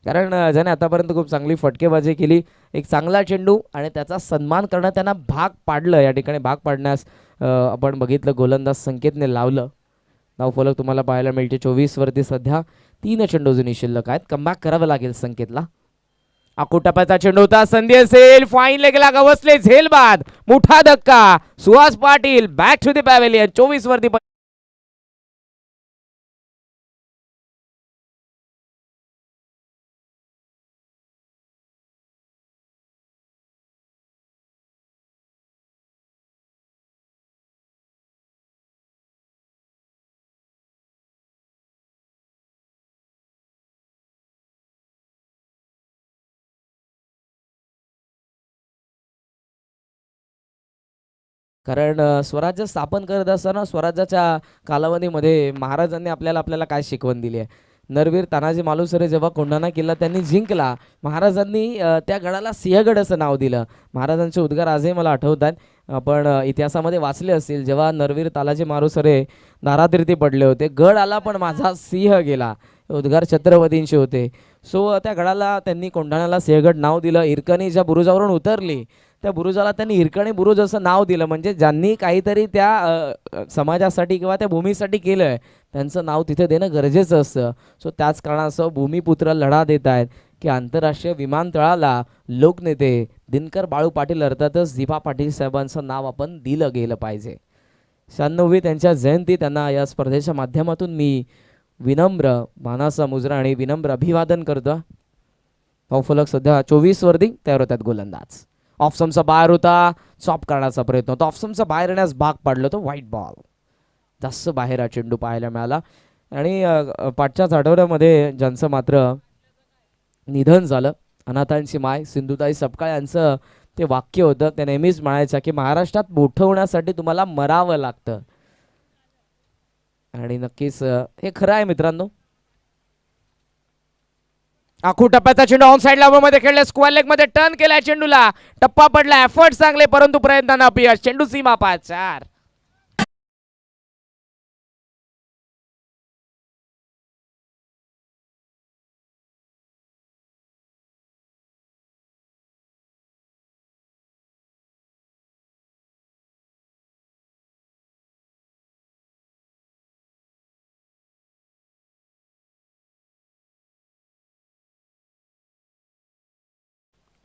कारण ज्याने आतापर्यंत खूप चांगली फटकेबाजी केली, एक चांगला चेंडू आणि त्याचा सन्मान करणं त्यांना भाग पाडलं. या ठिकाणी भाग पाडण्यास आपण बघितलं गोलंदाज संकेतने लावलं. धावफलक तुम्हाला पाहायला मिळते 24 वरती. सध्या 3 चेंडू अजूनही शिल्लक आहेत. कमबॅक करावं लागेल संकेतला. आकुटप्याचा चेंडू होता. संधी असेल. फाईन लेगला गवसले. झेल बाद. मोठा धक्का. Suhas Patil back to the pavilion. 24 वरती कारण स्वराज्य स्थापन करत असताना स्वराज्याच्या कालावधीमध्ये महाराजांनी आपल्याला काय शिकवण दिली आहे. नरवीर तानाजी मालुसरे जेव्हा कोंढाणा किल्ला त्यांनी जिंकला, महाराजांनी त्या गडाला सिंहगड असं नाव दिलं. महाराजांचे उद्गार आजही मला आठवतात. आपण इतिहासामध्ये वाचले असतील. जेव्हा नरवीर तानाजी मालुसरे दारातीर्थी पडले होते, गड आला पण माझा सिंह गेला, उद्गार छत्रपतींचे होते. सो त्या गडाला त्यांनी कोंढाण्याला सिंहगड नाव दिलं. हिरकणी ज्या बुरुजावरून उतरली त्या बुरुजाला त्यांनी हिरकणी बुरुज असं नाव दिलं. म्हणजे ज्यांनी काहीतरी त्या समाजासाठी किंवा त्या भूमीसाठी केलं आहे त्यांचं नाव तिथे देणं गरजेचं असतं. सो त्याच कारणासह भूमिपुत्र लढा देत आहेत की आंतरराष्ट्रीय विमानतळाला लोकनेते दिनकर बाळू पाटील अर्थातच दिबा पाटील साहेबांचं नाव आपण दिलं गेलं पाहिजे. 96वी त्यांच्या जयंती त्यांना या स्पर्धेच्या माध्यमातून मी विनम्र मानाचा मुजरा आणि विनम्र अभिवादन करतो. धावफलक सध्या 24 वरती. तयार होतात गोलंदाज. ऑफसमचा बाहेर होता. चॉप करण्याचा प्रयत्न होता. ऑफसमचा बाहेर येण्यास भाग पाडलं तो व्हाईट बॉल. जास्त बाहेर हा चेंडू पाहायला मिळाला. आणि पाठच्याच आठवड्यामध्ये ज्यांचं मात्र निधन झालं, अनाथांची माय सिंधुताई सपकाळ यांचं ते वाक्य होतं. ते नेहमीच म्हणायचं की महाराष्ट्रात मोठं होण्यासाठी तुम्हाला मरावं लागतं. आणि नक्कीच हे खरं आहे मित्रांनो. आखू टप्प्याचा चेंडू ऑन साइड लांब मध्ये खेळला. स्क्वेअर लेग मध्ये टर्न केलाय चेंडूला. टप्पा पडला. एफर्ट चांगले परंतु प्रयत्नांना अपयश. चेंडू सीमा पार 4.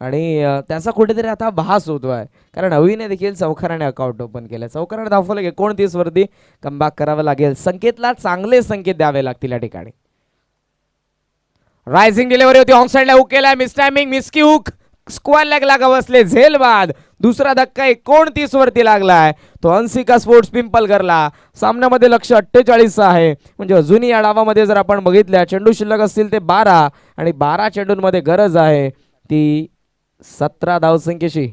आणि त्याचा कुठेतरी आता भास होतोय, कारण अवीने देखील चौकाराने अकाउंट ओपन केलं. चौकाराने धावफलक 29 वरती कमबॅक करावं लागेल. संकेतला चांगले संकेत द्यावे लागतील या ठिकाणी. रायझिंग डिलिव्हरी होती, ऑन साइडला हुक केलाय, मिस टायमिंग, मिसकी हुक, स्क्वेअर लेगला गवसले, झेल बाद. दुसरा धक्का 29 वरती लागलाय, तो अंसिका स्पोर्ट्स पिंपलगरला. सामन्यामध्ये लक्ष 48 आहे, म्हणजे अजूनही या डावामध्ये जर आपण बघितल्या चेंडू शिल्लक असतील ते 12 आणि 12 चेंडूंमध्ये गरज आहे ती 17 धावसंख्येची.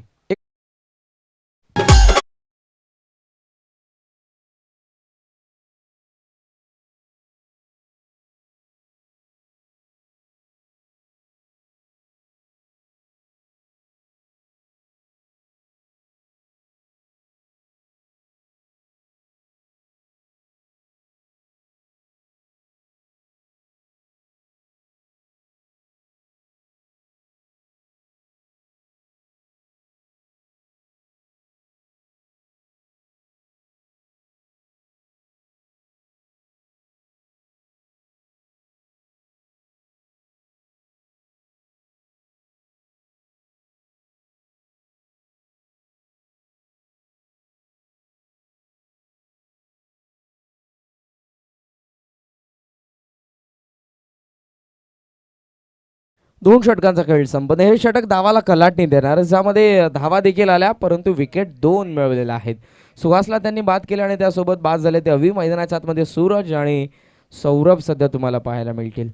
दोन षटकांचा खेळ संपन्न. हे षटक धावाला कलाटणी देणार, ज्यामध्ये धावा देखील आल्या परंतु विकेट 2 मिळवलेल्या आहेत. सुहासला त्यांनी बाद केले आणि त्यासोबत बाद झाले ते अवी. मैदानाच्या आतमध्ये सूरज आणि सौरभ सध्या तुम्हाला पाहायला मिळतील.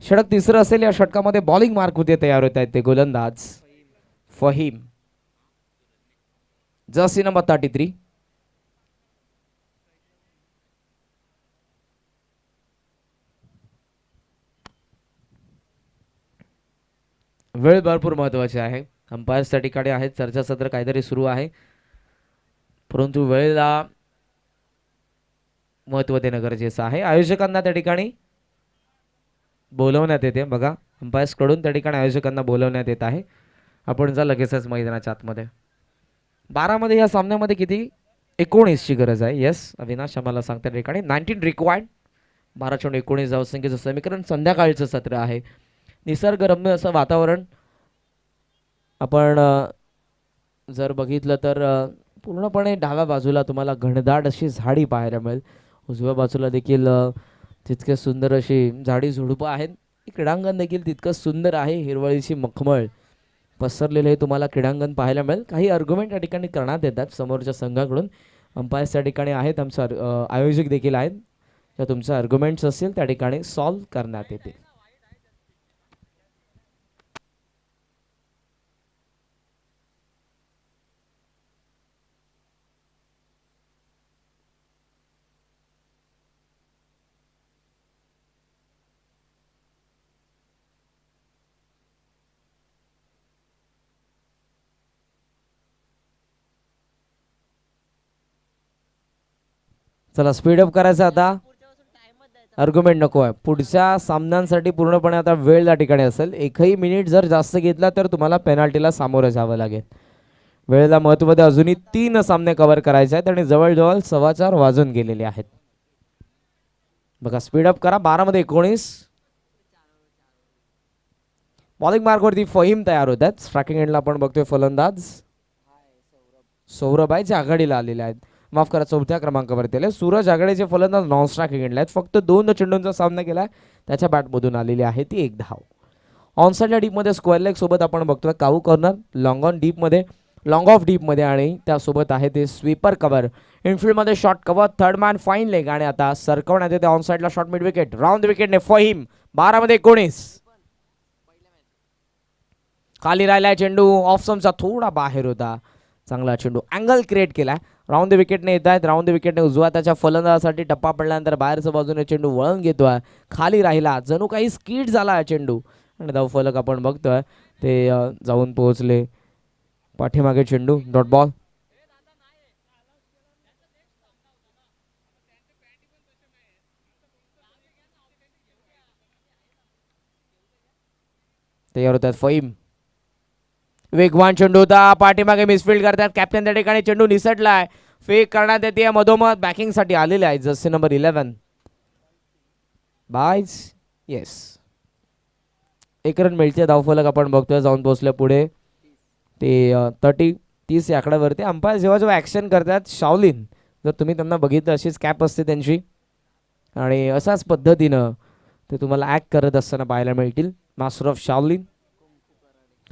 षटक तिसरं असेल. या षटकामध्ये बॉलिंग मार्क होते तयार होत आहेत ते गोलंदाज फहीम, जर्सी नंबर 33. वेळ भरपूर महत्वाची आहे. अंपायर्स त्या ठिकाणी आहेत, चर्चासत्र काहीतरी सुरू आहे, परंतु वेळेला महत्व देणं गरजेचं आहे. आयोजकांना त्या ठिकाणी बोलवण्यात येते बघा, अंपायर्स कडून त्या ठिकाणी आयोजकांना बोलवण्यात येत आहे. आपण जा लगेचच मैदानाच्या आतमध्ये. 12 मध्ये या सामन्यामध्ये किती 19 ची गरज आहे. येस अविनाश आम्हाला सांगता ठिकाणी 19 रिक्वायर्ड. 12-19 धावसंख्येचं समीकरण. संध्याकाळचं सत्र आहे, निसर्गरम्य असं वातावरण. आपण जर बघितलं तर पूर्णपणे डाव्या बाजूला तुम्हाला घनदाट अशी झाडी पाहायला मिळेल. उजव्या बाजूला देखील तितके सुंदर अशी झाडी झुडपं आहेत. क्रीडांगण देखील तितकंच सुंदर आहे, हिरवळीची मखमळ पसरलेले हे तुम्हाला क्रीडांगण पाहायला मिळेल. काही आर्ग्युमेंट या ठिकाणी करण्यात येतात समोरच्या संघाकडून. अंपायर्स त्या ठिकाणी आहेत, आमचं आयोजक देखील आहेत. जर तुमचे आर्ग्युमेंट्स असतील त्या ठिकाणी सॉल्व्ह करण्यात येतील. चला स्पीडअप करायचं आता. आर्ग्युमेंट नको आहे. पुढच्या सामन्यांसाठी पूर्णपणे आता वेळ त्या ठिकाणी असेल. एकही मिनिट जर जास्त घेतला तर तुम्हाला पेनाल्टीला सामोरं जावं लागेल. वेळेला महत्त्व द्या. अजूनही 3 सामने कव्हर करायचे आहेत आणि जवळजवळ 4:15 वाजून गेलेले आहेत. बघा स्पीडअप करा. 12 मध्ये 19. बॉलिंग मार्कवरती फहीम तयार होत आहेत. स्ट्रायकिंग एंडला आपण बघतोय फलंदाज सौरभ आहे जे आघाडीला आलेले आहेत. माफ करा, 4थ्या क्रमांकावरती आले. सूरज आघाडीचे फलंदाज नॉन स्ट्रायकिंग एंडला आहेत. फक्त 2 चेंडूंचा सामना केलाय, त्याच्या बॅटमधून आलेली आहे ती 1 धाव. ऑनसाइडच्या डीपमध्ये स्क्वेअर लेग सोबत आपण बघतोय काऊ कॉर्नर, लॉंग ऑन डीपमध्ये, लॉंग ऑफ डीपमध्ये आणि त्यासोबत आहे ते स्वीपर कव्हर. इनफिल्डमध्ये short cover, third man fine leg आणि आता सरकवण्यात येते ऑनसाइडला शॉर्ट मिड विकेट. राऊंड विकेटने फहीम. 12 मध्ये 19. खाली राहिलाय चेंडू, ऑफ स्टंपचा थोडा बाहेर होता. चांगला चेंडू अँगल क्रिएट केलाय. राऊंड द विकेटने येत आहेत. राऊंड द विकेटने उजवा त्याच्या फलंदाजासाठी टप्पा पडल्यानंतर बाहेरच्या बाजूने चेंडू वळण घेतोय. खाली राहिला, जणू काही स्कीड झाला चेंडू आणि धावफलक आपण बघतोय ते जाऊन पोहोचले. पाठीमागे चेंडू डॉट बॉल. तयार होतात फहीम. वेगवान चेंडू होता, पाठीमागे मिसफिल्ड करतात कॅप्टन. त्या ठिकाणी चेंडू निसटलाय, फेक करण्यात येते. मधोमध बॅकिंग साठी आलेले आहे Jersey number 11 boys. Yes, 1 run मिळते. धावफलक आपण बघतोय जाऊन पोहोचल्या पुढे ते 30 या आकड्यावरती अंपायर जेव्हा जेव्हा ॲक्शन करतात शाओलिन, जर तुम्ही त्यांना बघितलं अशीच कॅप असते त्यांची आणि अशाच पद्धतीनं ते तुम्हाला ॲक्ट करत असताना पाहायला मिळतील. Master of Shaolin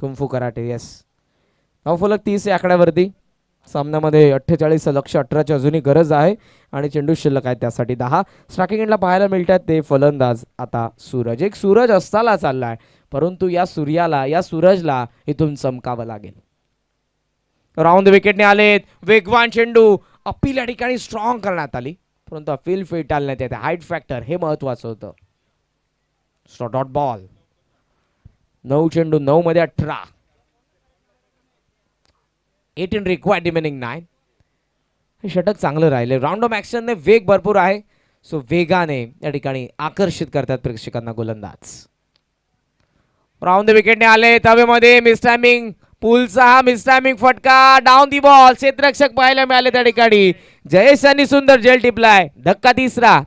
kung fu karate. Yes, धावफलक 30 या आकड्यावरती. सामन्यामध्ये 48 लक्ष 18ची अजूनही गरज आहे आणि चेंडू शिल्लक आहे त्यासाठी 10. स्ट्रायकिंग एंडला पाहायला मिळतात ते फलंदाज आता सूरज. एक सूरज अस्ताला चालला आहे, परंतु या सूर्याला, या सूरजला इथून चमकावं लागेल. राऊंड विकेटने आलेत. वेगवान चेंडू अपील या ठिकाणी स्ट्रॉंग करण्यात आली, परंतु अपील फेटाळण्यात येते. हाईट फॅक्टर हे महत्वाचं होतं. Dot ball. 9 चेंडू 9 मध्ये 18. 18 रिक्वायर्ड रिमेनिंग 9. हे षटक चांगलं राहिले. राऊंड ऑफ ॲक्शनने वेग भरपूर आहे, सो वेगाने या ठिकाणी आकर्षित करतात प्रेक्षकांना गोलंदाज. राऊंड विकेटने आले हवेमध्ये. मिसटायमिंग पूलचा हा मिसटायमिंग फटका. Down the ball. क्षेत्ररक्षक पाहायला मिळाले त्या ठिकाणी. जयेश यांनी सुंदर जेल टिपलाय. धक्का तिसरा.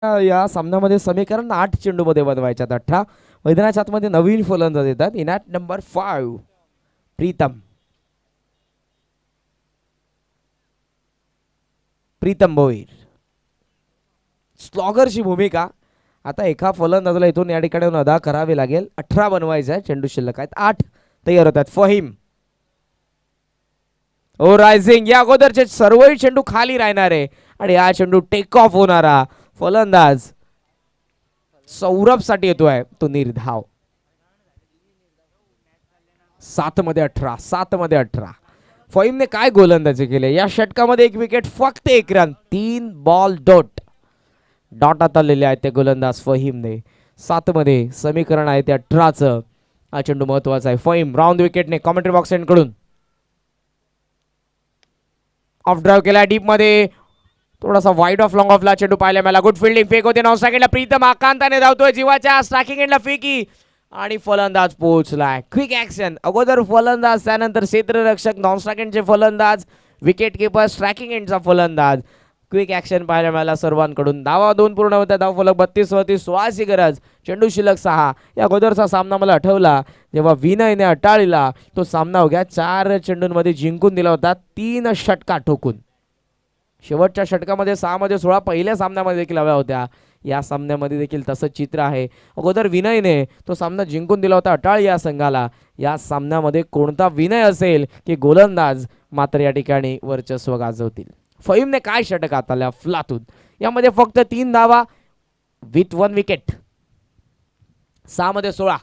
या सामन्यामध्ये समीकरण 8 चेंडू मध्ये बनवायच्यात. 18 मैदानाच्या आतमध्ये नवीन फलंदाज येतात. In at number 5 Pritam Bhoir. स्लॉगरची भूमिका आता एका फलंदाजाला इथून या ठिकाणी अदा करावी लागेल. 18 बनवायचं आहे. चेंडू शिल्लक आहेत 8. तयार होतात. फहीम ओ रायझिंग. या अगोदरचे सर्वही चेंडू खाली राहणार आहे आणि हा चेंडू टेक ऑफ होणारा फलंदाज सौरभ साठी येतोय तो निर्धाव. 7 मध्ये 18. 7 मध्ये 18. फहीमने काय गोलंदाजी केले या षटकामध्ये. 1 विकेट फक्त 1 रन. 3 बॉल डॉट आलेले आहेत ते गोलंदाज फहीमने. 7 मध्ये समीकरण आहे ते 18चं. हा चेंडू महत्वाचा आहे. फहीम राऊंड विकेटने कॉमेंट्री बॉक्स कडून ऑफ ड्राईव्ह केला डीप मध्ये. थोडासा वाईड ऑफ लॉंग ऑफला चेंडू पाहायला मिळाला. Good fielding. फेक होते 9 सेकंडला. प्रीतम आकांताने धावतोय जीवाच्या. स्ट्रायकिंग एंडला फेकी आणि फलंदाज पोहोचलाय. Quick action. अगोदर फलंदाज, त्यानंतर क्षेत्ररक्षक, नॉन स्ट्रायकिंगचे फलंदाज, विकेट किपर, स्ट्रायकिंग एंडचा फलंदाज. क्विक ऍक्शन पाहायला मिळाला सर्वांकडून. धावा 2 पूर्ण होत्या. धाव फलक 32 वरती. 16ची गरज. चेंडू शिल्लक 6. या अगोदरचा सामना मला आठवला जेव्हा विनयने अटाळीला तो सामना अवघ्या 4 चेंडूंमध्ये जिंकून दिला होता, 3 षटका ठोकून. शेवटच्या षटकामध्ये 6 मध्ये 16 पहिल्या सामन्यामध्ये देखील हव्या होत्या. या सामन्यामध्ये देखील तसं चित्र आहे. अगोदर विनयने तो सामना जिंकून दिला होता अटाळी या संघाला. या सामन्यामध्ये कोणता विनय असेल की गोलंदाज मात्र या ठिकाणी वर्चस्व गाजवतील. फहीमने काय षटक हाताळल्या फ्लातून. यामध्ये फक्त 3 धावा विथ 1 विकेट. 6 मध्ये 16.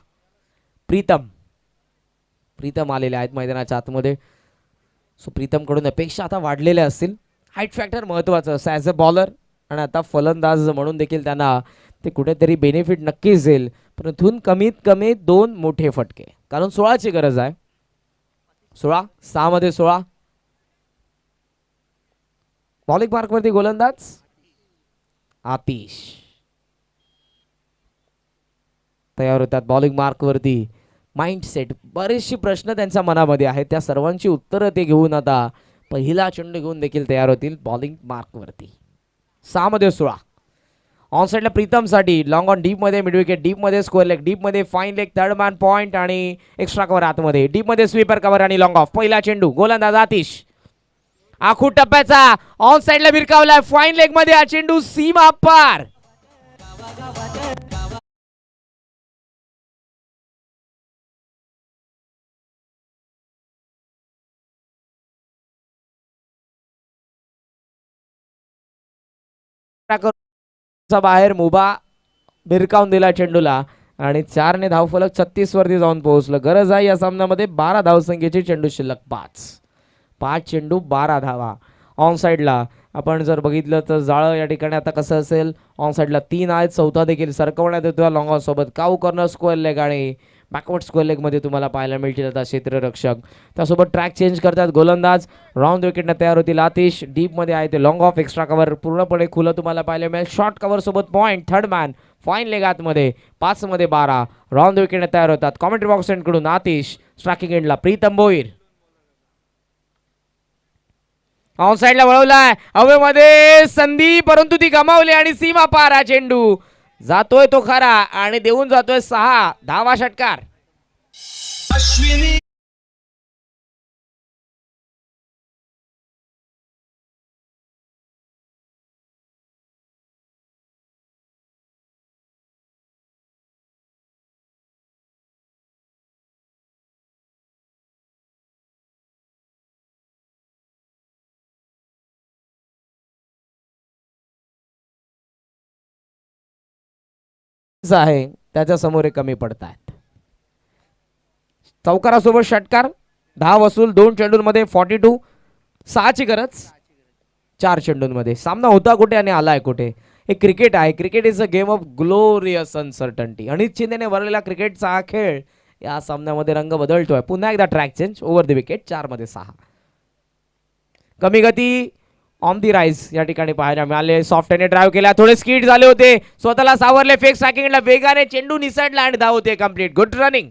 प्रीतम आलेले आहेत मैदानाच्या आतमध्ये. सो प्रीतम कडून अपेक्षा आता वाढलेल्या असतील. हाईट फॅक्टर महत्वाचं असं ॲज अ बॉलर आणि आता फलंदाज म्हणून देखील त्यांना ते कुठेतरी बेनिफिट नक्कीच देईल. पण इथून कमीत कमी 2 मोठे फटके, कारण 16ची गरज आहे. 16. 6 मध्ये 16. बॉलिंग मार्कवरती गोलंदाज आतिश तयार होतात. बॉलिंग मार्कवरती माइंडसेट, बरेचसे प्रश्न त्यांच्या मनामध्ये आहेत, त्या सर्वांची उत्तरं ते घेऊन आता पहिला चेंडू घेऊन देखील तयार होतील बॉलिंग मार्कवरती. 6 मध्ये 16. ऑन साइडला प्रीतमसाठी लॉंग ऑन डीप मध्ये मिड विकेट, डीप मध्ये स्क्वेअर लेग, डीप मध्ये fine leg, third man point आणि एक्स्ट्रा कव्हर आतमध्ये, डीप मध्ये स्वीपर कव्हर आणि लॉंग ऑफ. पहिला चेंडू गोलंदाज आतिश. आखू टप्प्याचा ऑन साइडला भिरकावलाय फाईन लेग मध्ये. हा चेंडू सीमा पार. बाहेर मुबा भिरकावून दिला चेंडूला आणि 4 ने धावफलक 36 वरती जाऊन पोहोचलं. गरज आहे या सामन्यामध्ये 12 धावसंख्येची. चेंडू शिल्लक 5 चेंडू 12 धावा. ऑन साइडला आपण जर बघितलं तर जाळं या ठिकाणी आता कसं असेल, ऑन साईडला 3 आहेत, चौथा देखील सरकवण्यात येतोय लॉंग ऑन सोबत. काऊ कॉर्नर स्क्वेअर लेग आणि बॅकवर्ड स्क्वेअर लेगमध्ये तुम्हाला पाहायला मिळतील आता क्षेत्ररक्षक. त्यासोबत ट्रॅक चेंज करतात गोलंदाज. राऊंड विकेटनं तयार होतील आतिश. डीपमध्ये आहे ते लॉंग ऑफ, एक्स्ट्रा कव्हर पूर्णपणे खुलं तुम्हाला पाहायला मिळेल. शॉर्ट कव्हर सोबत point, third man, fine leg आतमध्ये, 5 मध्ये 12. राऊंड विकेटनं तयार होतात. कॉमेंट्री बॉक्स कडून आतिश. स्ट्रायकिंग एंडला प्रीतम भोईर. ऑन साईडला वळवलाय, हवेमध्ये संधी, परंतु ती गमावली आणि सीमा पार. हा चेंडू जातोय तो खरा आणि देऊन जातोय 6 धावा षटकार. आहे त्याच्या समोर कमी पडतायत. चौकारासोबत षटकार, 10 वसूल, 2 चेंडूंमध्ये 42. 6 ची गरज 4 चेंडूंमध्ये. सामना होता कुठे आणि आलाय कुठे. हे क्रिकेट आहे. Cricket is a game of glorious uncertainty. अनिश्चित चिंतेने भरलेला क्रिकेटचा हा खेळ या सामन्यामध्ये रंग बदलतोय. पुन्हा एकदा track change, over the wicket, 4 मध्ये 6. कमी गती, ऑन दी राईज या ठिकाणी पाहायला मिळाले. सॉफ्टने ड्राईव्ह केला, थोडे स्किड झाले होते, स्वतःला सावरले. फेक स्ट्रायकिंगला वेगाने चेंडू निसटला आणि धाव होते कंप्लीट. Good running.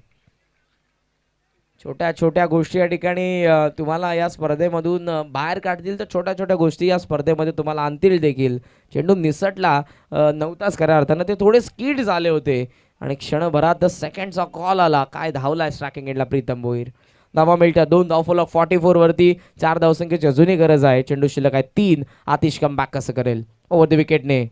छोट्या छोट्या गोष्टी या ठिकाणी तुम्हाला या स्पर्धेमधून बाहेर काढतील, तर छोट्या छोट्या गोष्टी या स्पर्धेमध्ये तुम्हाला आणतील देखील. चेंडू निसटला नव्हताच खऱ्या अर्थानं, ते थोडे स्किड झाले होते आणि क्षणभरात सेकंडचा कॉल आला. काय धावलाय स्ट्रायकिंग एंडला प्रीतम भोईर. धावा मिळतात 2 धावफलक 44 वरती. 4 धावसंख्येची अजूनही गरज आहे. चेंडू शिल्लक आहे 3. आतिश कम बॅक कसं करेल. ओव्हर द विकेटने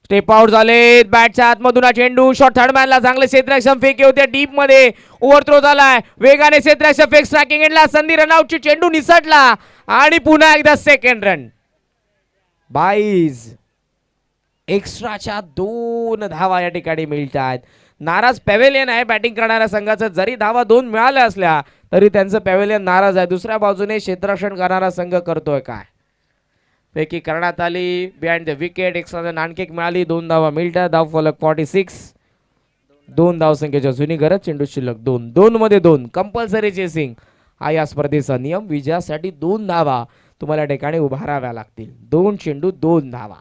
स्टेप आउट झाले. बॅटच्या आतमधून हा चेंडू शॉट, थर्ड मॅनला चांगले क्षेत्ररक्षण फेके होते. डीप मध्ये ओव्हर थ्रो झालाय, वेगाने क्षेत्ररक्षण फेक, स्ट्रायकिंग एंडला संधी, रनआउटची. चेंडू निसटला आणि पुन्हा एकदा सेकंड रन. 22 एक्स्ट्राच्या 2 धावा या ठिकाणी मिळतात. नाराज पॅव्हेलियन आहे बॅटिंग करणाऱ्या संघाचं. जरी धावा 2 मिळाल्या असल्या तरी त्यांचं पॅव्हेलियन नाराज आहे. दुसऱ्या बाजूने क्षेत्ररक्षण करणारा संघ करतोय काय. पैकी करण्यात आली बिहाइंड द विकेट. एक्स्ट्रा आणखी एक मिळाली. 2 धावा मिळतात. धावफलक 46. 2 धावसंख्येची जुनी गरज. चेंडू शिल्लक 2. 2 मध्ये 2 कंपल्सरी चेसिंग हा या स्पर्धेचा नियम. विजयासाठी 2 धावा तुम्हाला ठिकाणी उभाराव्या लागतील. 2 चेंडू 2 धावा.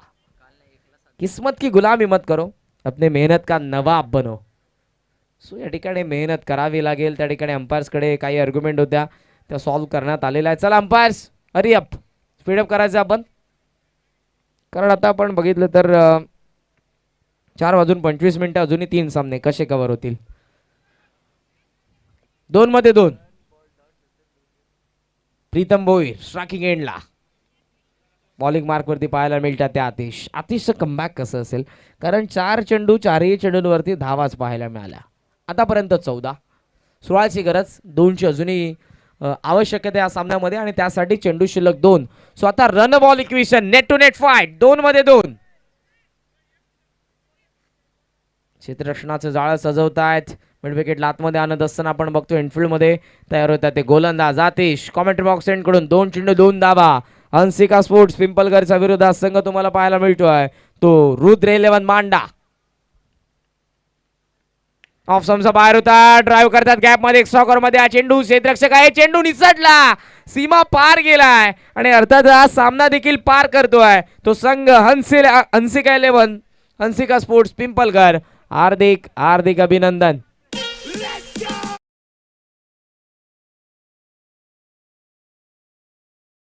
किस्मत की गुलामी मत करो, अपने मेहनत का नवाब बनो. सो या ठिकाणी मेहनत करावी लागेल. त्या ठिकाणी अंपायर्सकडे काही आर्ग्युमेंट होत्या, त्या सॉल्व्ह करण्यात आलेल्या आहेत. चला अंपायर्स हरी अप, स्पीडअप करायचं आपण, कारण आता आपण बघितलं तर 4:25 अजूनही 3 सामने कसे कव्हर होतील. 2 मध्ये 2 प्रीतम भोईर स्ट्रायकिंग एंडला. बॉलिंग मार्कवरती पाहायला मिळतात त्या आतिशचं कमबॅक कसं असेल, कारण 4 चेंडू 4ही चेंडूंवरती धावाच पाहायला मिळाल्या आतापर्यंत. 14. 16ची गरज, 2ची अजूनही आवश्यकता या सामन्यामध्ये आणि त्यासाठी चेंडू शिल्लक 2. स्वतः run ball equation, net to net fight. 2 मध्ये 2 क्षेत्ररक्षणाचं जाळं सजवतायत. मिड विकेट आतमध्ये आणत असताना आपण बघतो इनफिल्ड मध्ये तयार होतात ते गोलंदाज आतिश. कॉमेंट्री बॉक्स कडून 2 चेंडू 2 धावा. हंसिका स्पोर्ट्स पिंपलगरच्या विरोधात संघ तुम्हाला पाहायला मिळतोय तो रुद्र 11 मांडा. ऑफ समजा बाहेर होता, ड्राईव्ह करतात गॅप मध्ये, एक्स्ट्रा कॉर्नर मध्ये. हा चेंडू क्षेत्ररक्षक आहे, चेंडू निसटला, सीमा पार गेलाय आणि अर्थात हा सामना देखील पार करतोय तो संघ हंसिका 11 हंसिका स्पोर्ट्स पिंपलगर. हार्दिक हार्दिक अभिनंदन.